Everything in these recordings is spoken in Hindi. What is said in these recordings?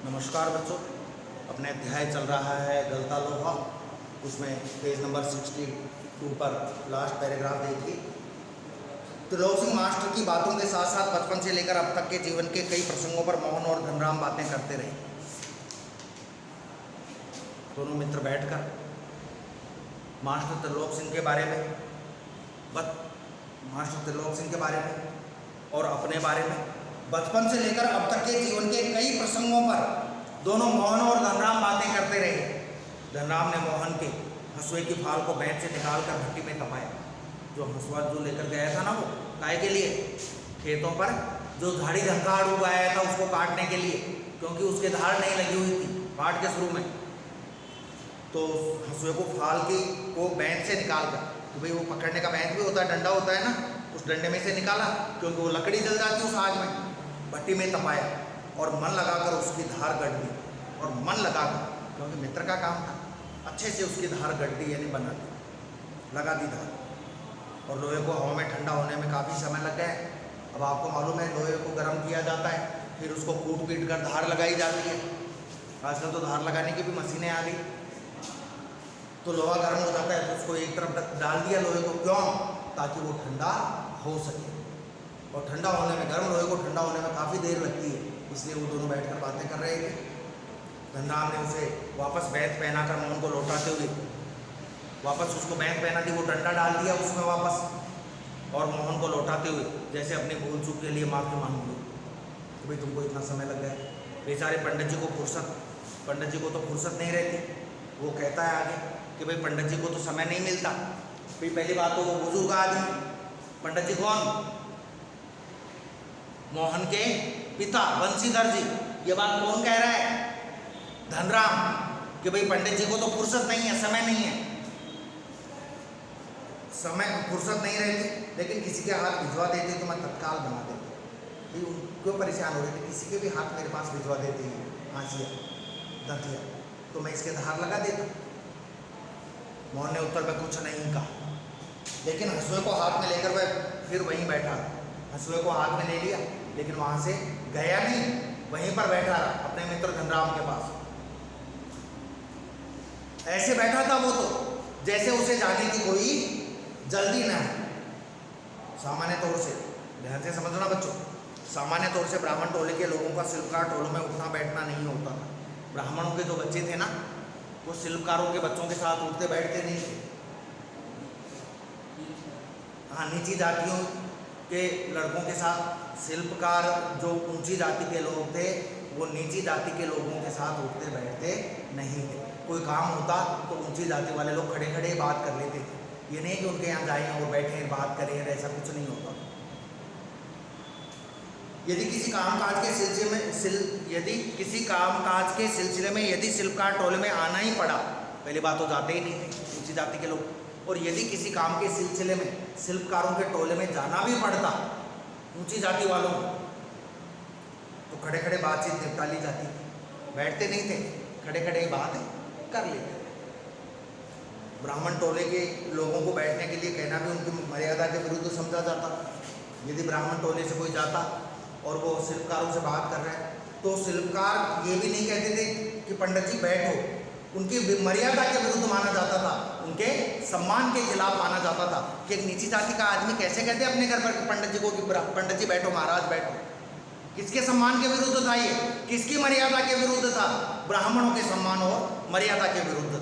नमस्कार बच्चों, अपने अध्याय चल रहा है गलता लोहा। उसमें पेज नंबर 62 पर लास्ट पैराग्राफ देखिए। त्रिलोक सिंह मास्टर की बातों के साथ साथ बचपन से लेकर अब तक के जीवन के कई प्रसंगों पर मोहन और धनराम बातें करते रहे। दोनों मित्र बैठकर मास्टर त्रिलोक सिंह के बारे में और अपने बारे में बचपन से लेकर अब तक के जीवन के कई प्रसंगों पर दोनों मोहन और धनराम बातें करते रहे। धनराम ने मोहन के हंसुए की फाल को बैंच से निकालकर भट्टी में तपाया। जो हंसुआ जो लेकर गया था ना, वो काय के लिए? खेतों पर जो झाड़ी झंखाड़ उगाया था उसको काटने के लिए, क्योंकि उसके धार नहीं लगी हुई थी पाठ के शुरू में। तो हंसुए को फाल को बैंच से निकालकर, तो भाई वो पकड़ने का बैंच भी होता है, डंडा होता है ना, उस डंडे में से निकाला, क्योंकि वो लकड़ी जल जाती उस आग में। भट्टी में तपाया और मन लगाकर उसकी धार गढ़ दी। और मन लगाकर, क्योंकि मित्र का काम था, अच्छे से उसकी धार गढ़ दी, यानी बना दी, लगा दी धार। और लोहे को हवा में ठंडा होने में काफ़ी समय लग गया। अब आपको मालूम है, लोहे को गर्म किया जाता है, फिर उसको कूट पीट कर धार लगाई जाती है। आजकल तो धार लगाने की भी मशीनें आ गई। तो लोहा गर्म हो जाता है तो उसको एक तरफ डाल दिया लोहे को, क्यों? ताकि वो ठंडा हो सके। और ठंडा होने में, गर्म लोहे को ठंडा होने में काफ़ी देर लगती है, इसलिए वो दोनों बैठकर बातें कर रहे थे। धनराम ने उसे वापस बैंत पहनाकर मोहन को लौटाते हुए वापस उसको बैंत पहना दी, वो डंडा डाल दिया उसमें वापस, और मोहन को लौटाते हुए जैसे अपनी भूल चूक के लिए माफ़ी मांग ली कि भाई तुमको इतना समय लग गया। बेचारे पंडित जी को तो फुर्सत नहीं रहती। वो कहता है आगे कि भाई पंडित जी को तो समय नहीं मिलता। भाई पहली बात तो वो बुजुर्ग आदमी, पंडित जी कौन? मोहन के पिता बंशीधर जी। ये बात कौन कह रहा है? धनराम, कि भाई पंडित जी को तो फुर्सत नहीं है, समय नहीं है, फुर्सत नहीं रहती। लेकिन किसी के हाथ भिजवा देते तो मैं तत्काल बना देता। क्यों परेशान हो रहे थे? किसी के भी हाथ मेरे पास भिजवा देते हैं हाशिया दतिया, तो मैं इसके धार लगा देता। मोहन ने उत्तर में कुछ नहीं कहा, लेकिन हंसुए को हाथ में लेकर वह फिर वहीं बैठा। हंसुए को हाथ में ले लिया, लेकिन वहां से गया नहीं, वहीं पर बैठा रहा अपने मित्र धनराम के पास। ऐसे बैठा था वो तो जैसे उसे जाने की कोई जल्दी ना है। सामान्य तौर से, ध्यान से समझना बच्चों, सामान्य तौर से ब्राह्मण टोले के लोगों का शिल्पकार टोलों में उठना बैठना नहीं होता था। ब्राह्मणों के जो बच्चे थे ना, वो शिल्पकारों के बच्चों के साथ उठते बैठते नहीं थे। हाँ, नीची जातियों के लड़कों के साथ शिल्पकार, जो ऊंची जाति के लोग थे, वो नीची जाति के लोगों के साथ उठते बैठते नहीं थे। कोई काम होता तो ऊंची जाति वाले लोग खड़े खड़े बात कर लेते थे। ये नहीं कि उनके यहाँ जाएं और बैठें बात करें, ऐसा कुछ नहीं होता। यदि किसी कामकाज के सिलसिले में यदि शिल्पकार टोले में आना ही पड़ा, पहली बात तो जाते ही नहीं थे ऊंची जाति के लोग, और यदि किसी काम के सिलसिले में शिल्पकारों के टोले में जाना भी पड़ता ऊंची जाति वालों को, तो खड़े खड़े बातचीत निपटा ली जाती, बैठते नहीं थे, खड़े खड़े बात कर लेते। ब्राह्मण टोले के लोगों को बैठने के लिए कहना भी उनकी मर्यादा के विरुद्ध समझा जाता। यदि ब्राह्मण टोले से कोई जाता और वो शिल्पकारों से बात कर रहे हैं, तो शिल्पकार ये भी नहीं कहते थे कि पंडित जी बैठो, उनकी मर्यादा के विरुद्ध माना जाता था, उनके सम्मान के खिलाफ माना जाता था। कि एक नीची जाति का आदमी कैसे कहते अपने घर पर पंडित जी को कि पंडित जी बैठो, महाराज बैठो? किसके सम्मान के विरुद्ध था ये? किसकी मर्यादा के विरुद्ध था? ब्राह्मणों के सम्मान और मर्यादा के विरुद्ध था।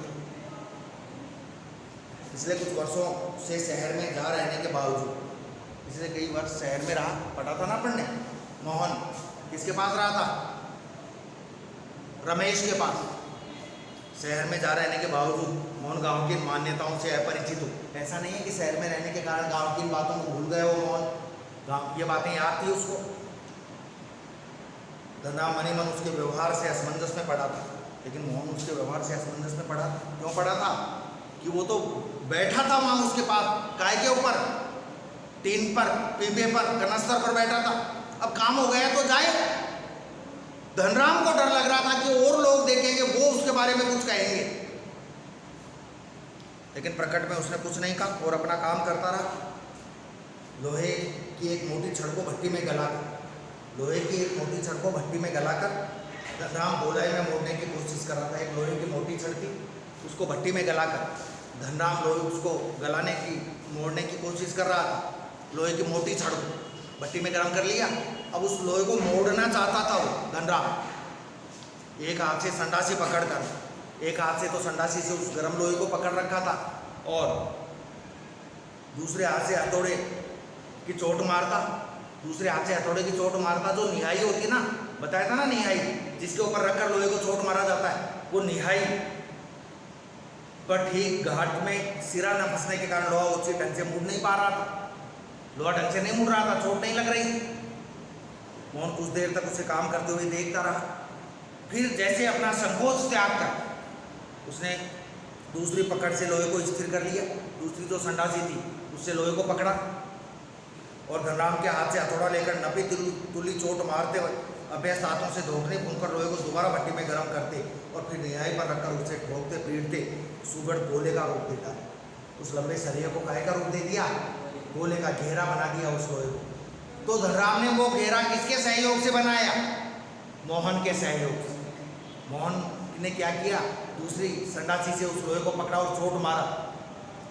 पिछले कुछ वर्षों से शहर में जा रहने के बावजूद, पिछले कई वर्ष शहर में रहा, पढ़ा था ना पढ़ने। मोहन किसके पास रहा था? रमेश के पास। शहर में जा रहने के बावजूद मोहन गांव की मान्यताओं से अपरिचित हो। ऐसा नहीं है कि शहर में रहने के कारण गांव की बातों को भूल गए हो मोहन, ये बातें याद थी उसको। धनराम मनी मन उसके व्यवहार से असमंजस में पड़ा था, लेकिन मोहन उसके व्यवहार से असमंजस में पड़ा। क्यों पड़ा था? कि वो तो बैठा था वहां उसके पास, काय के ऊपर, टीन पर, पीपे पर, कनस्तर पर बैठा था। अब काम हो गया तो जाए। धनराम को डर लग रहा था कि और लोग देखेंगे, वो उसके बारे में कुछ कहेंगे, लेकिन प्रकट में उसने कुछ नहीं कहा और अपना काम करता रहा। लोहे की एक मोटी छड़ को भट्टी में गलाकर धनराम गोलाई में मोड़ने की कोशिश कर रहा था। एक लोहे की मोटी छड़ थी, उसको भट्टी में गलाकर धनराम लोहे उसको गलाने की मोड़ने की कोशिश कर रहा था। लोहे की मोटी छड़ को भट्टी में गर्म कर लिया। अब उस लोहे को मोड़ना चाहता था वो धनराम, एक हाथ से संडासी पकड़कर, एक हाथ से तो संडासी से उस गर्म लोहे को पकड़ रखा था और दूसरे हाथ से हथौड़े की चोट मारता, दूसरे हाथ से हथौड़े की चोट मारता। जो निहाई होती ना, बताया था ना निहाई, जिसके ऊपर रखकर लोहे को चोट मारा जाता है, वो निहाई पर ठीक घाट में सिरा न फंसने के कारण लोहा उचित ढंग से मुड़ नहीं पा रहा था। लोहा ढंग से नहीं मुड़ रहा था, चोट नहीं लग रही थी। मोहन कुछ देर तक उसे काम करते हुए देखता रहा। फिर जैसे अपना संकोच त्याग कर उसने दूसरी पकड़ से लोहे को स्थिर कर लिया। दूसरी जो संडासी थी उससे लोहे को पकड़ा और धनराम के हाथ से हथौड़ा लेकर नपी तुली चोट मारते हुए अभ्यस्त हाथों से धोखने भूनकर लोहे को दोबारा भट्टी में गर्म करते और फिर निहाई पर रखकर उसे ठोकते पीटते सुगढ़ गोले का रूप देता। उस लंबे शरीर को काहे का रूप दे दिया, गोले का घेरा बना दिया उस लोहे को। तो धनराम ने वो घेरा किसके सहयोग से बनाया? मोहन के सहयोग से। मोहन ने क्या किया, दूसरी संडासी से उस लोहे को पकड़ा और चोट मारा।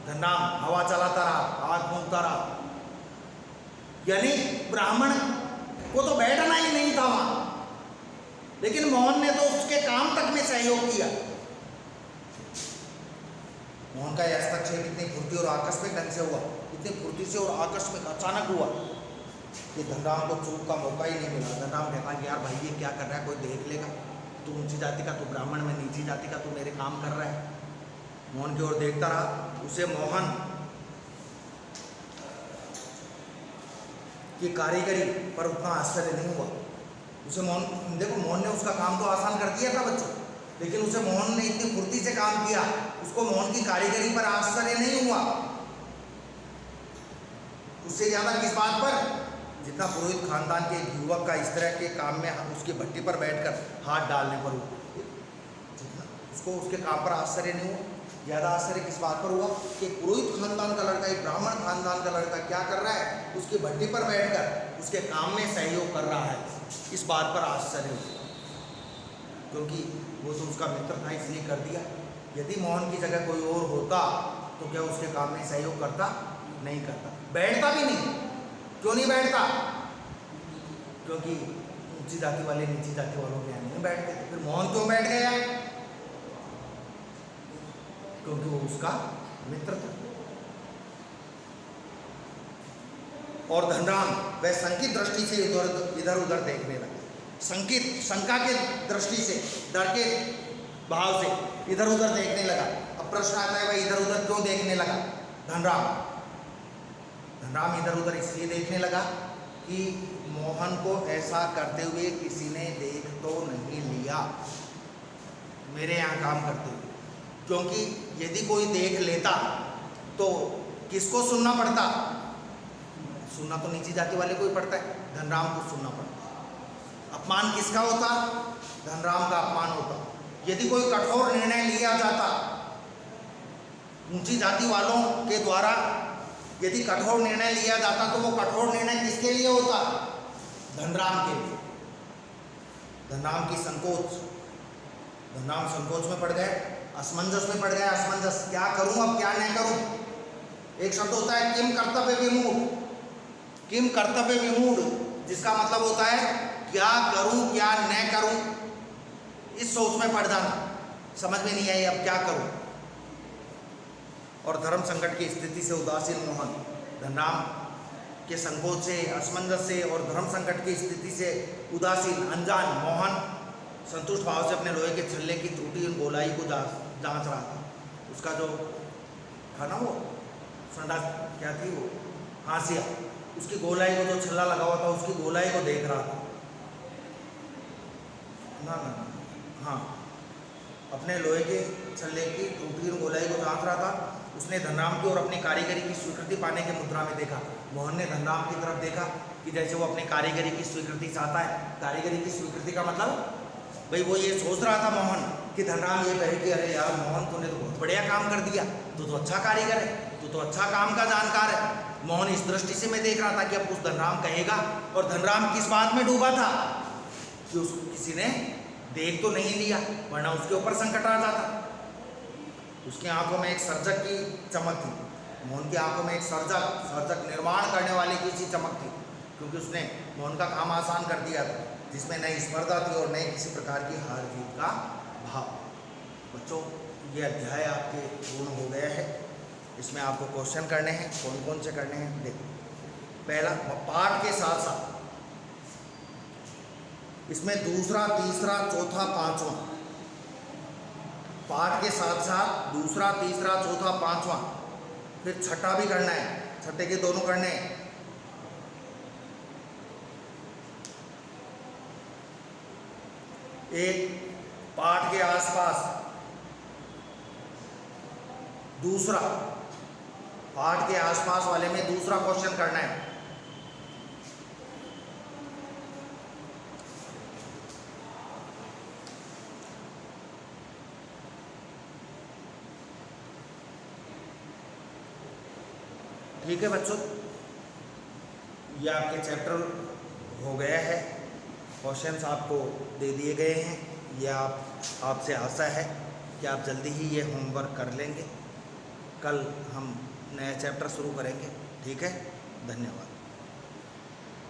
धनराम हवा चलाता रहा, आग फूंकता रहा, यानी ब्राह्मण को तो बैठना ही नहीं था वहां, लेकिन मोहन ने तो उसके काम तक में सहयोग किया। मोहन का यह हस्तक्षेप इतनी फुर्ती और आकस्मिक ढंग से हुआ, इतनी फुर्ती से और आकस्मिक अचानक हुआ कि धनराम को चूक का मौका ही नहीं मिला। धनराम कहता कि यार भाई ये क्या कर रहा है, कोई देख लेगा, तू ऊंची जाति का, तू ब्राह्मण, में नीची जाति का, तू मेरे काम कर रहा है। मोहन की ओर देखता रहा। उसे मोहन की कारीगरी पर उतना आश्चर्य नहीं हुआ। उसे मोहन, देखो मोहन ने उसका काम तो आसान कर दिया था बच्चों, लेकिन उसे मोहन ने इतनी फुर्ती से काम किया, उसको मोहन की कारीगरी पर आश्चर्य नहीं हुआ। उससे ज्यादा किस बात पर, जितना पुरोहित खानदान के युवक का इस तरह के काम में उसकी भट्टी पर बैठकर हाथ डालने पर जितना उसको उसके काम पर आश्चर्य नहीं हुआ। ज़्यादा आश्चर्य किस बात पर हुआ कि पुरोहित खानदान का लड़का, एक ब्राह्मण खानदान का लड़का क्या कर रहा है, उसकी भट्टी पर बैठकर उसके काम में सहयोग कर रहा है। इस बात पर आश्चर्य हुआ, क्योंकि वो तो उसका मित्र था इसलिए कर दिया। यदि मोहन की जगह कोई और होता तो क्या उसके काम में सहयोग करता? नहीं करता, बैठता भी नहीं। क्यों नहीं बैठता? क्योंकि ऊंची जाति वाले नीची जाति वालों के यहाँ नहीं बैठते। फिर मोहन क्यों बैठ गया? क्योंकि वो उसका मित्र था। और धनराम वह शंकित दृष्टि से इधर उधर देखने लगा। संकित, शंका के दृष्टि से, डर के भाव से इधर उधर देखने लगा। अब प्रश्न आता है, वह इधर उधर क्यों देखने लगा? धनराम इधर उधर इसलिए देखने लगा कि मोहन को ऐसा करते हुए किसी ने देख तो नहीं लिया, मेरे यहाँ काम करते हुए। क्योंकि यदि कोई देख लेता तो किसको सुनना पड़ता? सुनना तो नीची जाति वाले को ही पड़ता है, धनराम को सुनना पड़ता। अपमान किसका होता? धनराम का अपमान होता। यदि कोई कठोर निर्णय लिया जाता ऊंची जाति वालों के द्वारा, यदि कठोर निर्णय लिया जाता तो वो कठोर निर्णय किसके लिए होता? धनराम के लिए। धनराम की संकोच, धनराम संकोच में पड़ गए, असमंजस में पड़ गया। असमंजस, क्या करूं अब क्या न करूं। एक शब्द होता है किम कर्तव्य विमूढ़, किम कर्तव्य विमूढ़, जिसका मतलब होता है क्या करूं क्या न करूं। इस सोच में पड़ जाना, समझ में नहीं आई अब क्या करूं। और धर्म संकट की स्थिति से उदासीन मोहन, धनराम के संकोच से, असमंजस से और धर्म संकट की स्थिति से उदासीन अनजान मोहन संतुष्ट भाव से अपने लोहे के छल्ले की त्रुटि और गोलाई को जांच रहा था। उसका जो था ना वो संडा क्या थी वो हाशिया, उसकी गोलाई को जो छल्ला लगा हुआ था उसकी गोलाई को देख रहा था। ना हाँ, अपने लोहे के छल्ले की त्रुटि और गोलाई को जांच रहा था। उसने धनराम की और अपनी कारीगरी की स्वीकृति पाने के मुद्रा में देखा। मोहन ने धनराम की तरफ देखा कि जैसे वो अपनी कारीगरी की स्वीकृति चाहता है। कारीगरी की स्वीकृति का मतलब भाई वो ये सोच रहा था मोहन कि धनराम ये कहे कि अरे यार मोहन तूने तो बहुत बढ़िया काम कर दिया, तू तो अच्छा कारीगर है, तू तो अच्छा काम का जानकार है। मोहन इस दृष्टि से मैं देख रहा था कि अब कुछ धनराम कहेगा। और धनराम किस बात में डूबा था कि उसको किसी ने देख तो नहीं लिया, वरना उसके ऊपर संकट आ जाता। उसकी आंखों में एक सर्जक की चमक थी, मोहन की आंखों में एक सर्जक निर्माण करने वाली की सी चमक थी, क्योंकि उसने मोहन का काम आसान कर दिया था, जिसमें नई स्पर्धा थी और नई किसी प्रकार की हार जीत का भाव। बच्चों, ये अध्याय आपके पूर्ण हो गया है। इसमें आपको क्वेश्चन करने हैं। कौन कौन से करने हैं देखो। पहला, पाठ के साथ साथ इसमें दूसरा, तीसरा, चौथा, पांचवा, पाठ के साथ साथ दूसरा, तीसरा, चौथा, पांचवा, फिर छठा भी करना है। छठे के दोनों करने हैं। एक पाठ के आसपास, दूसरा पाठ के आसपास वाले में दूसरा क्वेश्चन करना है। ठीक है बच्चों, ये आपके चैप्टर हो गया है। क्वेश्चंस आपको दे दिए गए हैं। ये आपसे आशा है कि आप जल्दी ही ये होमवर्क कर लेंगे। कल हम नया चैप्टर शुरू करेंगे। ठीक है, धन्यवाद।